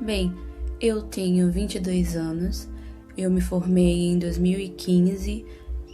Bem, eu tenho 22 anos, eu me formei em 2015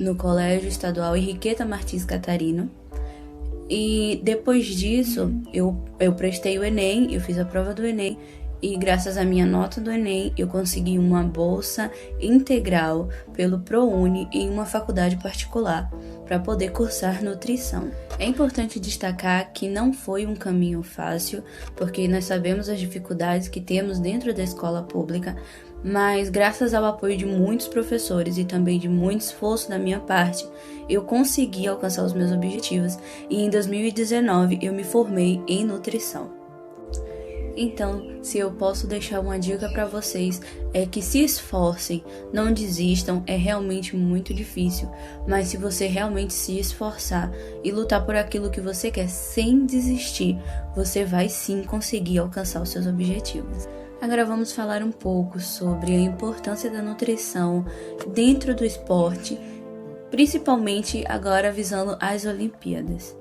no Colégio Estadual Henriqueta Martins Catarino. E depois disso, eu prestei o Enem, eu fiz a prova do Enem, e graças à minha nota do Enem, eu consegui uma bolsa integral pelo ProUni em uma faculdade particular para poder cursar nutrição. É importante destacar que não foi um caminho fácil, porque nós sabemos as dificuldades que temos dentro da escola pública, mas graças ao apoio de muitos professores e também de muito esforço da minha parte, eu consegui alcançar os meus objetivos e em 2019 eu me formei em nutrição. Então, se eu posso deixar uma dica para vocês, é que se esforcem, não desistam, é realmente muito difícil, mas se você realmente se esforçar e lutar por aquilo que você quer sem desistir, você vai sim conseguir alcançar os seus objetivos. Agora vamos falar um pouco sobre a importância da nutrição dentro do esporte, principalmente agora visando as Olimpíadas.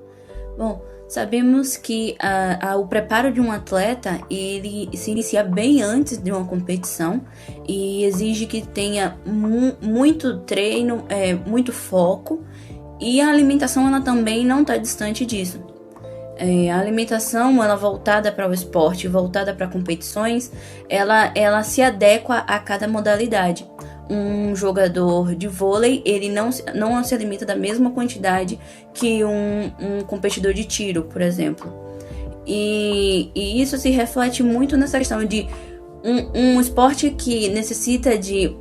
Bom, sabemos que o preparo de um atleta ele se inicia bem antes de uma competição e exige que tenha muito treino, muito foco, e a alimentação ela também não está distante disso. A alimentação ela voltada para o esporte, voltada para competições, ela se adequa a cada modalidade. Um jogador de vôlei, ele não se alimenta da mesma quantidade que um competidor de tiro, por exemplo. E isso se reflete muito nessa questão de um esporte que necessita de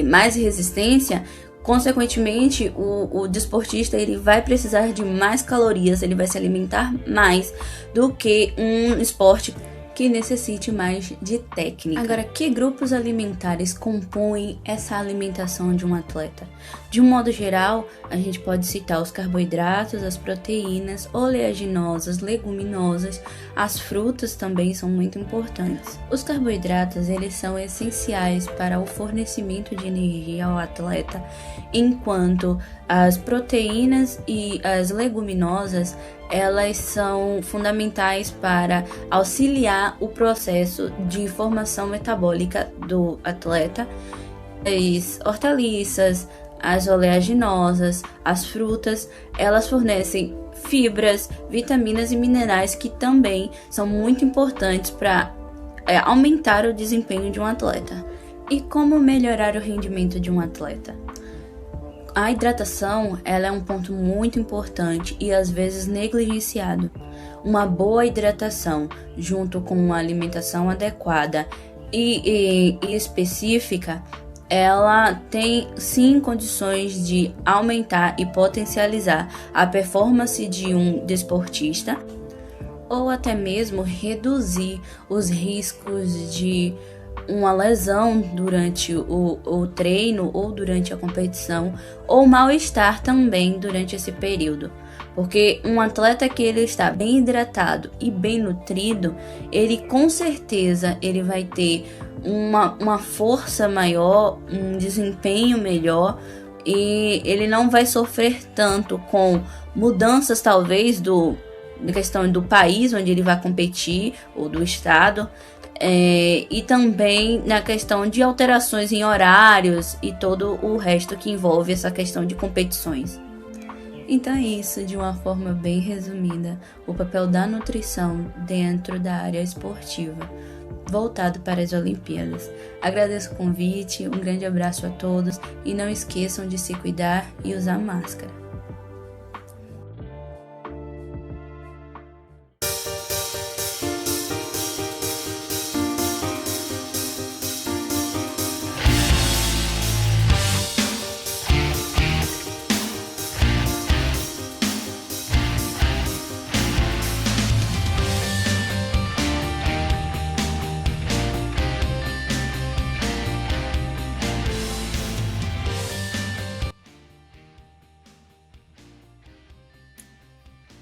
mais resistência. Consequentemente, o desportista ele vai precisar de mais calorias, ele vai se alimentar mais do que um esporte que necessite mais de técnica. Agora, que grupos alimentares compõem essa alimentação de um atleta? De um modo geral, a gente pode citar os carboidratos, as proteínas, oleaginosas, leguminosas, as frutas também são muito importantes. Os carboidratos, eles são essenciais para o fornecimento de energia ao atleta, enquanto as proteínas e as leguminosas elas são fundamentais para auxiliar o processo de formação metabólica do atleta. As hortaliças, as oleaginosas, as frutas, elas fornecem fibras, vitaminas e minerais que também são muito importantes para aumentar o desempenho de um atleta. E como melhorar o rendimento de um atleta? A hidratação ela é um ponto muito importante e às vezes negligenciado. Uma boa hidratação, junto com uma alimentação adequada e específica, ela tem sim condições de aumentar e potencializar a performance de um desportista, ou até mesmo reduzir os riscos de uma lesão durante o treino ou durante a competição, ou mal-estar também durante esse período. Porque um atleta que ele está bem hidratado e bem nutrido, ele com certeza ele vai ter uma força maior, um desempenho melhor, e ele não vai sofrer tanto com mudanças talvez na questão do país onde ele vai competir ou do estado. E também na questão de alterações em horários e todo o resto que envolve essa questão de competições. Então é isso, de uma forma bem resumida, o papel da nutrição dentro da área esportiva, voltado para as Olimpíadas. Agradeço o convite, um grande abraço a todos e não esqueçam de se cuidar e usar máscara.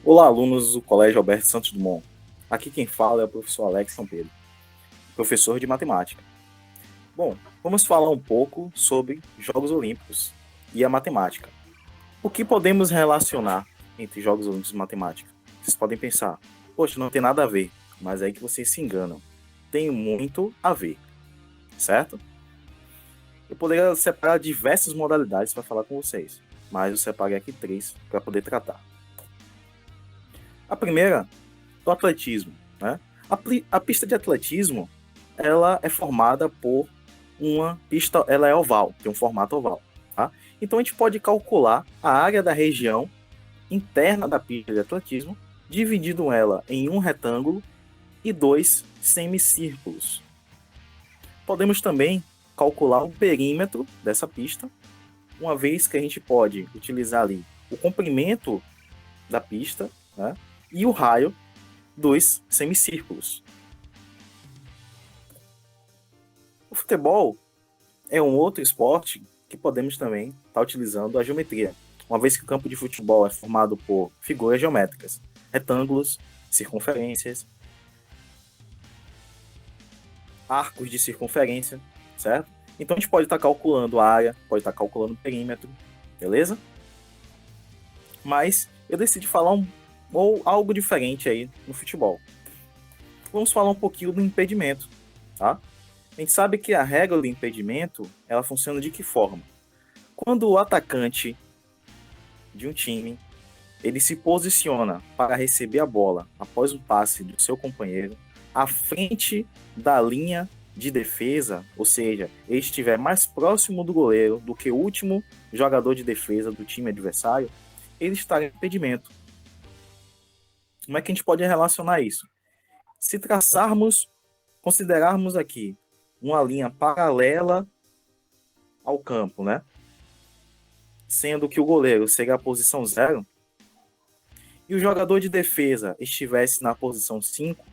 Olá, alunos do Colégio Alberto Santos Dumont. Aqui quem fala é o professor Alex São Pedro, professor de matemática. Bom, vamos falar um pouco sobre Jogos Olímpicos e a matemática. O que podemos relacionar entre Jogos Olímpicos e matemática? Vocês podem pensar, poxa, não tem nada a ver, mas é aí que vocês se enganam. tem muito a ver, certo? Eu poderia separar diversas modalidades para falar com vocês, mas eu separei aqui 3 para poder tratar. A primeira, o atletismo, né? A pista de atletismo, ela é formada por uma pista, ela é oval, tem um formato oval, tá? Então a gente pode calcular a área da região interna da pista de atletismo, dividindo ela em um retângulo e 2 semicírculos. Podemos também calcular o perímetro dessa pista, uma vez que a gente pode utilizar ali o comprimento da pista, né, e o raio dos semicírculos. O futebol é um outro esporte que podemos também estar utilizando a geometria, uma vez que o campo de futebol é formado por figuras geométricas, retângulos, circunferências, arcos de circunferência, certo? Então a gente pode estar calculando a área, pode estar calculando o perímetro, beleza? Mas eu decidi falar algo diferente aí no futebol. Vamos falar um pouquinho do impedimento, tá? A gente sabe que a regra do impedimento, ela funciona de que forma? Quando o atacante de um time, ele se posiciona para receber a bola após o passe do seu companheiro, à frente da linha de defesa, ou seja, ele estiver mais próximo do goleiro do que o último jogador de defesa do time adversário, ele está em impedimento. Como é que a gente pode relacionar isso? Se considerarmos aqui uma linha paralela ao campo, né? Sendo que o goleiro seria a posição 0 e o jogador de defesa estivesse na posição 5,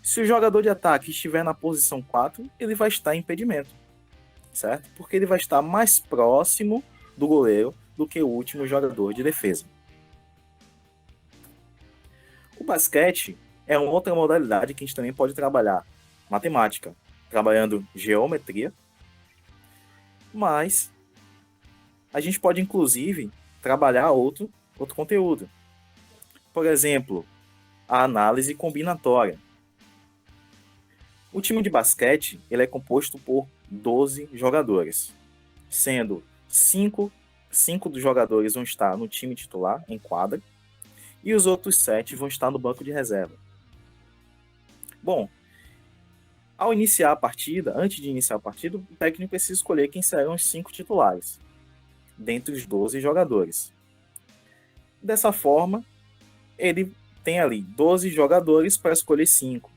se o jogador de ataque estiver na posição 4, ele vai estar em impedimento, certo? Porque ele vai estar mais próximo do goleiro do que o último jogador de defesa. O basquete é uma outra modalidade que a gente também pode trabalhar matemática, trabalhando geometria, mas a gente pode inclusive trabalhar outro conteúdo. Por exemplo, a análise combinatória. O time de basquete ele é composto por 12 jogadores, sendo 5 dos jogadores vão estar no time titular, em quadra, e os outros 7 vão estar no banco de reserva. Bom, ao iniciar a partida, antes de iniciar a partida, o técnico precisa escolher quem serão os 5 titulares, dentre os 12 jogadores. Dessa forma, ele tem ali 12 jogadores para escolher 5.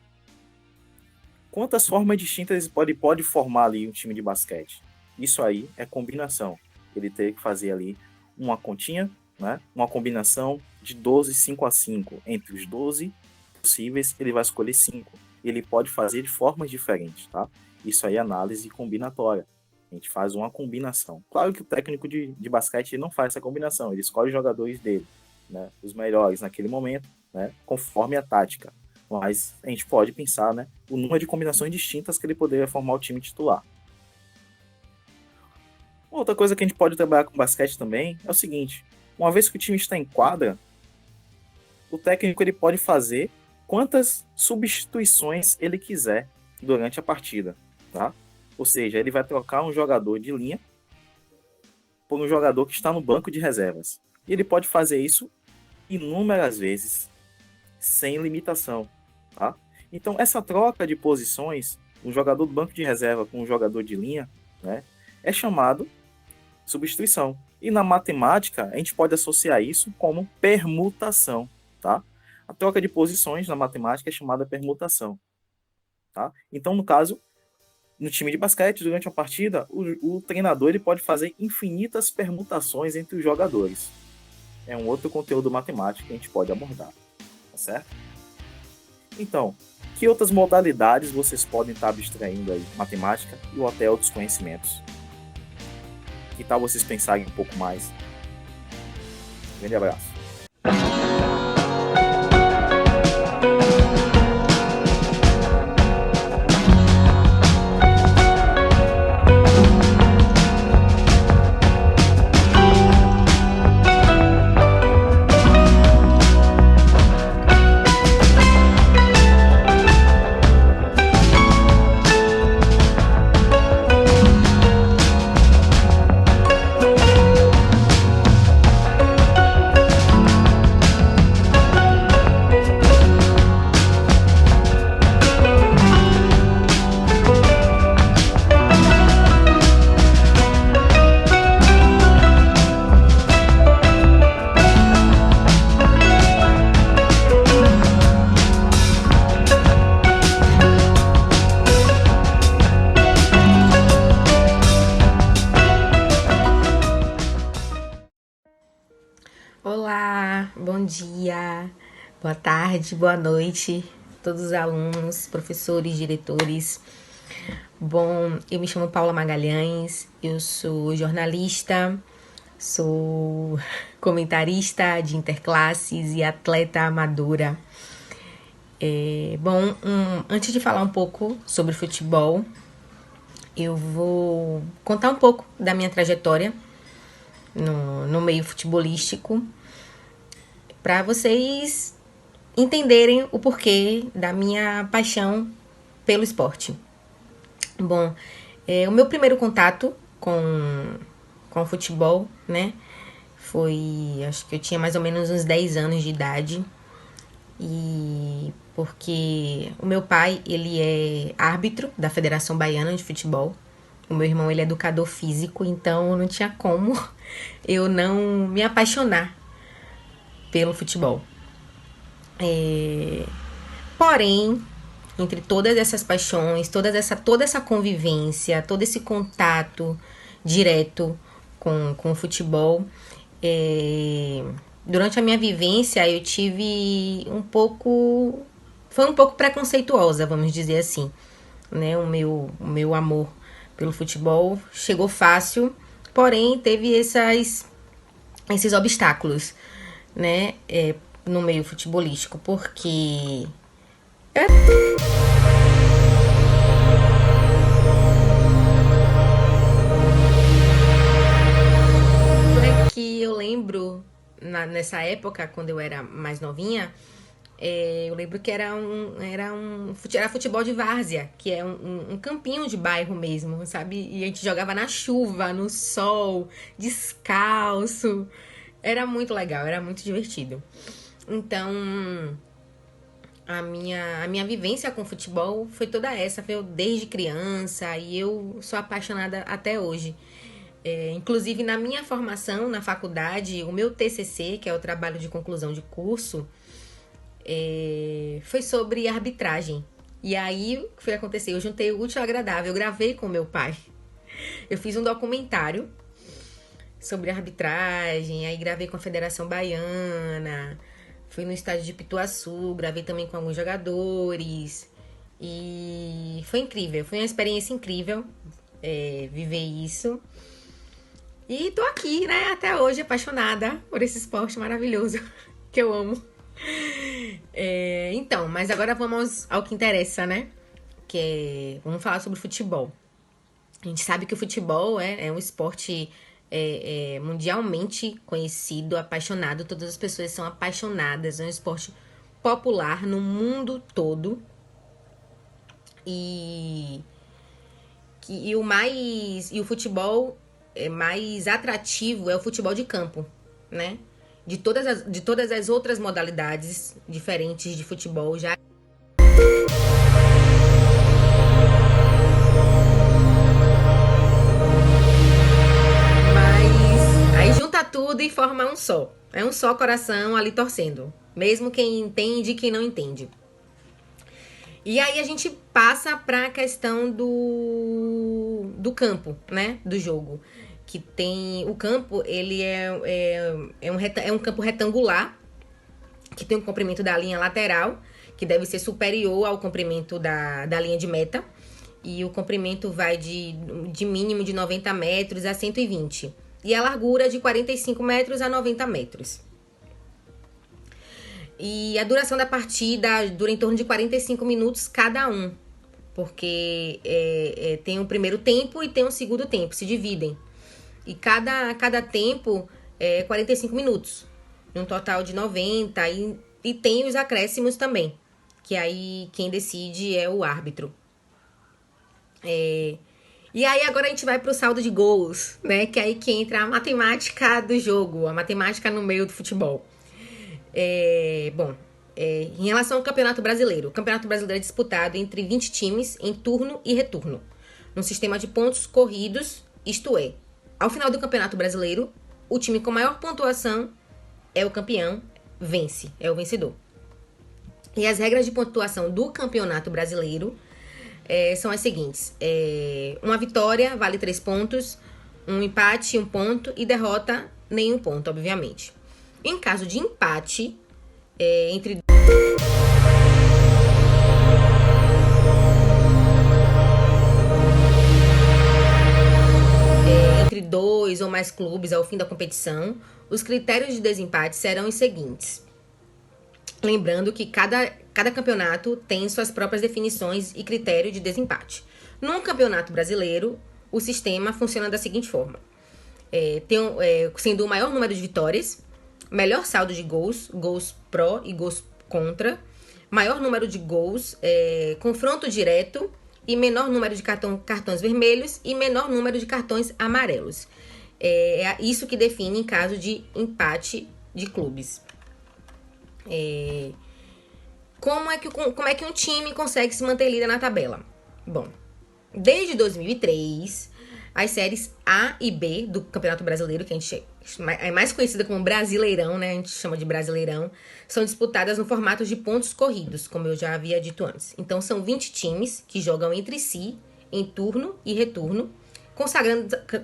Quantas formas distintas ele pode formar ali um time de basquete? Isso aí é combinação. Ele teria que fazer ali uma continha, né? Uma combinação de 12, 5 a 5. Entre os 12 possíveis, ele vai escolher 5. Ele pode fazer de formas diferentes, tá? Isso aí é análise combinatória. A gente faz uma combinação. Claro que o técnico de basquete não faz essa combinação. Ele escolhe os jogadores dele, né? Os melhores naquele momento, né? Conforme a tática. Mas a gente pode pensar, né, o número de combinações distintas que ele poderia formar o time titular. Outra coisa que a gente pode trabalhar com basquete também é o seguinte: uma vez que o time está em quadra, o técnico ele pode fazer quantas substituições ele quiser durante a partida, tá? Ou seja, ele vai trocar um jogador de linha por um jogador que está no banco de reservas. E ele pode fazer isso inúmeras vezes, sem limitação. Tá? Então, essa troca de posições, um jogador do banco de reserva com um jogador de linha, né, é chamado substituição. E na matemática, a gente pode associar isso como permutação. Tá? A troca de posições na matemática é chamada permutação. Tá? Então, no caso, no time de basquete, durante uma partida, o treinador ele pode fazer infinitas permutações entre os jogadores. É um outro conteúdo matemático que a gente pode abordar. Tá certo? Então, que outras modalidades vocês podem estar abstraindo aí? Matemática e até outros conhecimentos. Que tal vocês pensarem um pouco mais? Grande abraço. Olá, bom dia, boa tarde, boa noite, todos os alunos, professores, diretores. Bom, eu me chamo Paula Magalhães, eu sou jornalista, sou comentarista de interclasses e atleta amadora. Antes de falar um pouco sobre futebol, eu vou contar um pouco da minha trajetória no meio futebolístico para vocês entenderem o porquê da minha paixão pelo esporte. Bom, o meu primeiro contato com o futebol, né, foi, acho que eu tinha mais ou menos uns 10 anos de idade. E porque o meu pai, ele é árbitro da Federação Baiana de Futebol. O meu irmão, ele é educador físico, então não tinha como eu não me apaixonar pelo futebol. Porém, entre todas essas paixões, toda essa convivência, todo esse contato direto com o futebol, durante a minha vivência eu tive um pouco... Foi um pouco preconceituosa, vamos dizer assim. Né? O meu amor pelo futebol chegou fácil, porém teve esses obstáculos, né? No meio futebolístico, porque que eu lembro nessa época, quando eu era mais novinha, eu lembro que era futebol de várzea, que é um campinho de bairro mesmo, sabe? E a gente jogava na chuva, no sol, descalço. Era muito legal, era muito divertido. Então, a minha vivência com futebol foi toda essa, foi eu desde criança e eu sou apaixonada até hoje. Inclusive, na minha formação na faculdade, o meu TCC, que é o trabalho de conclusão de curso, foi sobre arbitragem. E aí, o que foi acontecer? Eu juntei o útil ao agradável, eu gravei com meu pai. Eu fiz um documentário sobre arbitragem, aí gravei com a Federação Baiana, fui no estádio de Pituaçu, gravei também com alguns jogadores. E foi incrível, foi uma experiência incrível viver isso. E tô aqui, né, até hoje, apaixonada por esse esporte maravilhoso que eu amo. Então, mas agora vamos ao que interessa, né? Vamos falar sobre futebol. A gente sabe que o futebol é um esporte mundialmente conhecido, apaixonado. Todas as pessoas são apaixonadas. É um esporte popular no mundo todo. E o futebol mais atrativo é o futebol de campo, né? De todas as outras modalidades diferentes de futebol já. Mas aí junta tudo e forma um só. É um só coração ali torcendo. Mesmo quem entende e quem não entende. E aí a gente passa para a questão do campo, né? Do jogo. Que tem... O campo, ele é um campo retangular, que tem um comprimento da linha lateral, que deve ser superior ao comprimento da linha de meta. E o comprimento vai de mínimo de 90 metros a 120. E a largura de 45 metros a 90 metros. E a duração da partida dura em torno de 45 minutos cada um. Porque tem um primeiro tempo e tem um segundo tempo, se dividem. E cada tempo é 45 minutos. Um total de 90. E tem os acréscimos também. Que aí quem decide é o árbitro. E aí agora a gente vai pro saldo de gols, né? Que é aí que entra a matemática do jogo. A matemática no meio do futebol. Em relação ao Campeonato Brasileiro. O Campeonato Brasileiro é disputado entre 20 times em turno e retorno. Num sistema de pontos corridos, isto é... Ao final do Campeonato Brasileiro, o time com maior pontuação é o campeão, vence, é o vencedor. E as regras de pontuação do Campeonato Brasileiro são as seguintes. Uma vitória vale 3 pontos, um empate, 1 ponto, e derrota, nenhum ponto, obviamente. Em caso de empate entre dois ou mais clubes ao fim da competição, os critérios de desempate serão os seguintes. Lembrando que cada campeonato tem suas próprias definições e critério de desempate. Num campeonato brasileiro, o sistema funciona da seguinte forma. Sendo o maior número de vitórias, melhor saldo de gols, gols pró e gols contra, maior número de gols, confronto direto e menor número de cartões vermelhos e menor número de cartões amarelos. É isso que define em caso de empate de clubes. Como é que um time consegue se manter líder na tabela? Bom, desde 2003, as séries A e B do Campeonato Brasileiro, que a gente é mais conhecida como Brasileirão, né? A gente chama de Brasileirão, são disputadas no formato de pontos corridos, como eu já havia dito antes. Então, são 20 times que jogam entre si, em turno e retorno,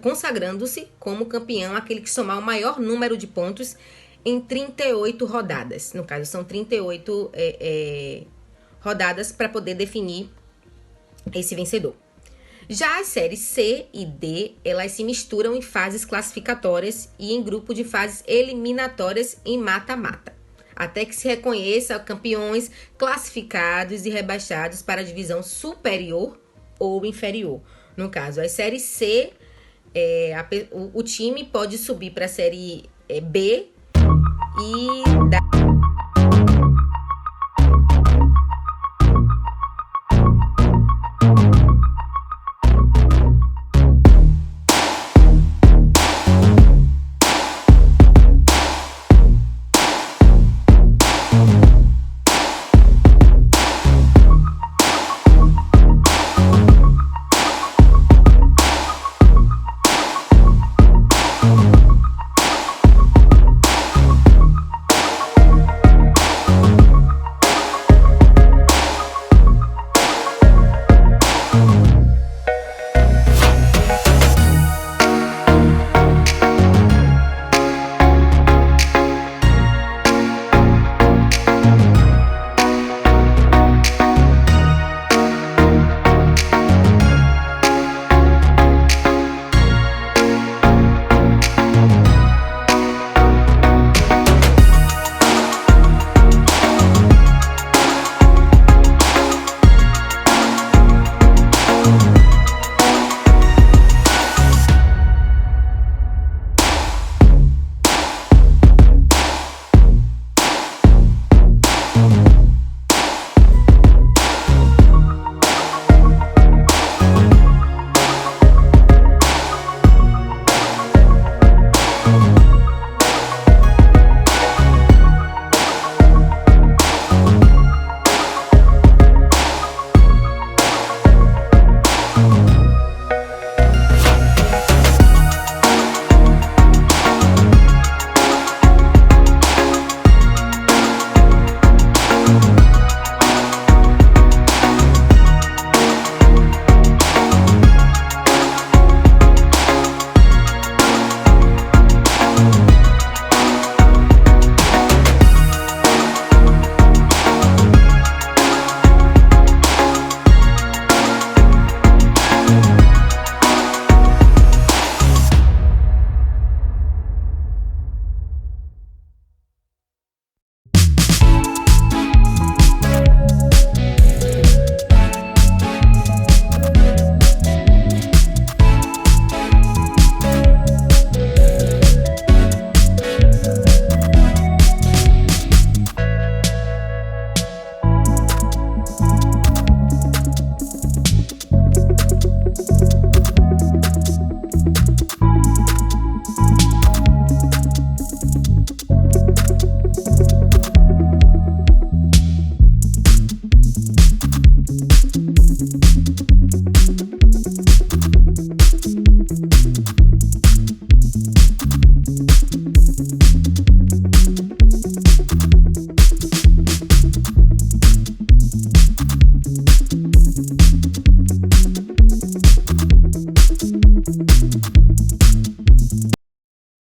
consagrando-se como campeão aquele que somar o maior número de pontos em 38 rodadas. No caso, são 38 rodadas para poder definir esse vencedor. Já as séries C e D, elas se misturam em fases classificatórias e em grupo de fases eliminatórias em mata-mata, até que se reconheça campeões classificados e rebaixados para a divisão superior ou inferior. No caso, as séries C, o time pode subir para a série B e da